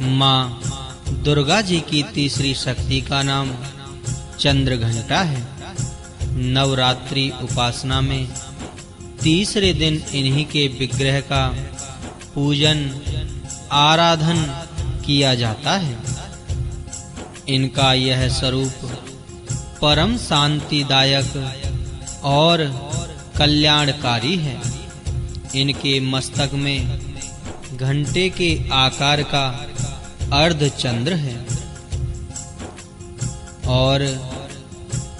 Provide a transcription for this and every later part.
माँ दुर्गा जी की तीसरी शक्ति का नाम चंद्र घंटा है। नवरात्रि उपासना में तीसरे दिन इन्हीं के विग्रह का पूजन आराधन किया जाता है। इनका यह स्वरूप परम शांतिदायक और कल्याणकारी है। इनके मस्तक में घंटे के आकार का अर्धचंद्र है और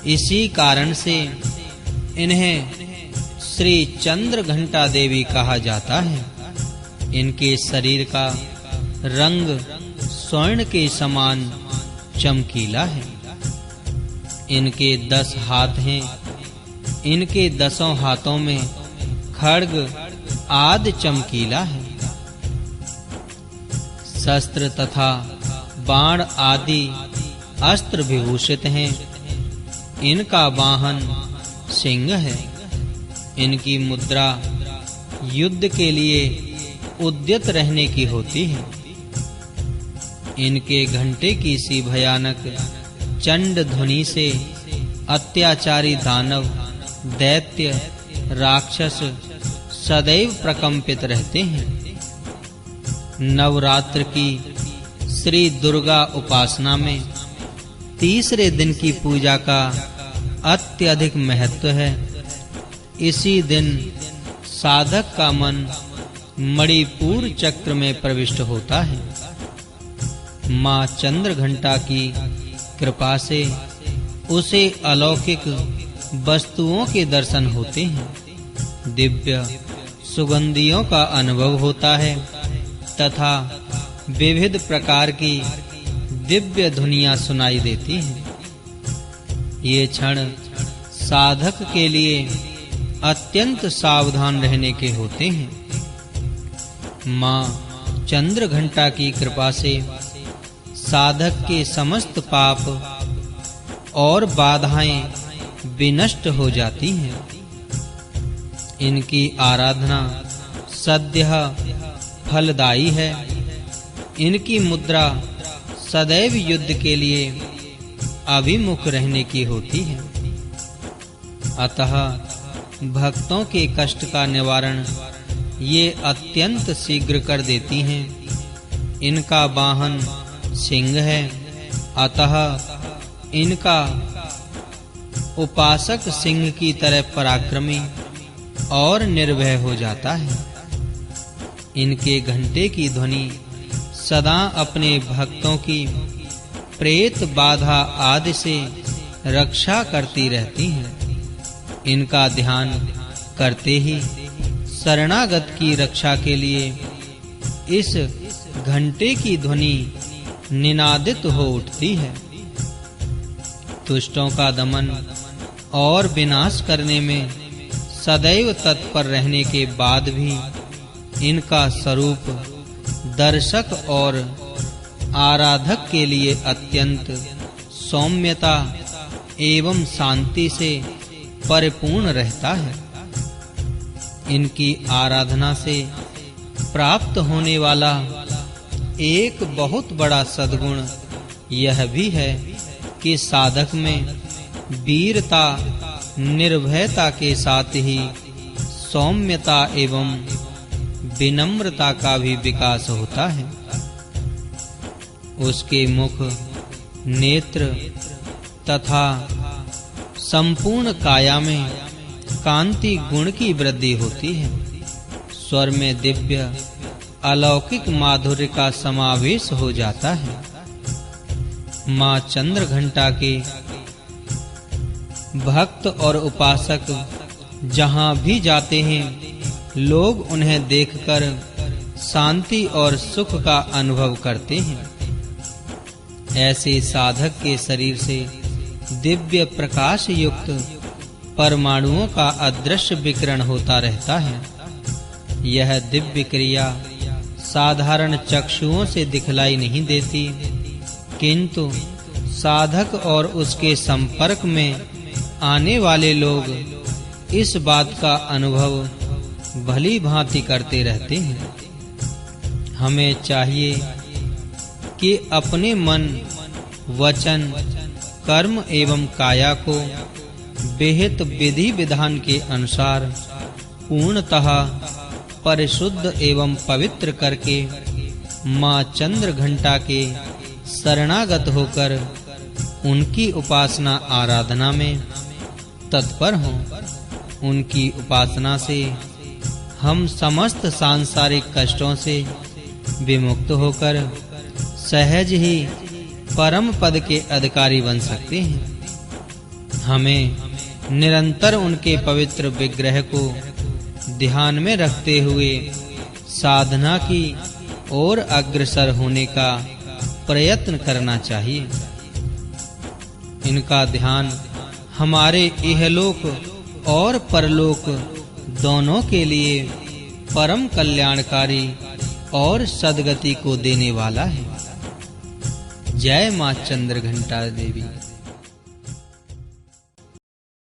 इसी कारण से इन्हें श्री चंद्र घंटा देवी कहा जाता है। इनके शरीर का रंग स्वर्ण के समान चमकीला है। इनके 10 हाथ हैं। इनके 10 हाथों में खड्ग आदि चमकीला है। शस्त्र तथा बाण आदि अस्त्र विभूषित हैं। इनका वाहन सिंह है। इनकी मुद्रा युद्ध के लिए उद्यत रहने की होती है। इनके घंटे की सी भयानक चंड ध्वनि से अत्याचारी दानव, दैत्य, राक्षस सदैव प्रकंपित रहते हैं। नवरात्र की श्री दुर्गा उपासना में तीसरे दिन की पूजा का अत्यधिक महत्व है। इसी दिन साधक का मन मणिपुर चक्र में प्रविष्ट होता है। माँ चंद्र घंटा की कृपा से उसे अलौकिक वस्तुओं के दर्शन होते हैं। दिव्य सुगंधियों का अनुभव होता है तथा विविध प्रकार की दिव्य ध्वनियां सुनाई देती हैं। ये क्षण साधक के लिए अत्यंत सावधान रहने के होते हैं। माँ चंद्र घंटा की कृपा से साधक के समस्त पाप और बाधाएं विनष्ट हो जाती हैं। इनकी आराधना सद्यः फलदायी है। इनकी मुद्रा सदैव युद्ध के लिए अभिमुख रहने की होती है। अतः भक्तों के कष्ट का निवारण ये अत्यंत शीघ्र कर देती हैं। इनका वाहन सिंह है। अतः इनका उपासक सिंह की तरह पराक्रमी और निर्भय हो जाता है। इनके घंटे की ध्वनि सदा अपने भक्तों की प्रेत बाधा आदि से रक्षा करती रहती है। इनका ध्यान करते ही शरणागत की रक्षा के लिए इस घंटे की ध्वनि निनादित हो उठती है। दुष्टों का दमन और विनाश करने में सदैव तत्पर रहने के बाद भी इनका स्वरूप दर्शक और आराधक के लिए अत्यंत सौम्यता एवं शांति से परिपूर्ण रहता है। इनकी आराधना से प्राप्त होने वाला एक बहुत बड़ा सद्गुण यह भी है कि साधक में वीरता, निर्भयता के साथ ही सौम्यता एवं विनम्रता का भी विकास होता है। उसके मुख, नेत्र तथा संपूर्ण काया में कांति गुण की वृद्धि होती है। स्वर में दिव्य अलौकिक माधुर्य का समावेश हो जाता है। माँ चंद्र घंटा के भक्त और उपासक जहां भी जाते हैं, लोग उन्हें देखकर शांति और सुख का अनुभव करते हैं। ऐसे साधक के शरीर से दिव्य प्रकाश युक्त परमाणुओं का अदृश्य विकिरण होता रहता है। यह दिव्य क्रिया साधारण चक्षुओं से दिखलाई नहीं देती, किंतु साधक और उसके संपर्क में आने वाले लोग इस बात का अनुभव भली भांति करते रहते हैं। हमें चाहिए कि अपने मन, वचन, कर्म एवं काया को विहित विधि विधान के अनुसार पूर्णतः परिशुद्ध एवं पवित्र करके मां चंद्र घंटा के शरणागत होकर उनकी उपासना आराधना में तत्पर हों। उनकी उपासना से हम समस्त सांसारिक कष्टों से विमुक्त होकर सहज ही परम पद के अधिकारी बन सकते हैं। हमें निरंतर उनके पवित्र विग्रह को ध्यान में रखते हुए साधना की ओर अग्रसर होने का प्रयत्न करना चाहिए। इनका ध्यान हमारे इहलोक और परलोक दोनों के लिए परम कल्याणकारी और सद्गति को देने वाला है। जय मां चंद्र घंटा देवी।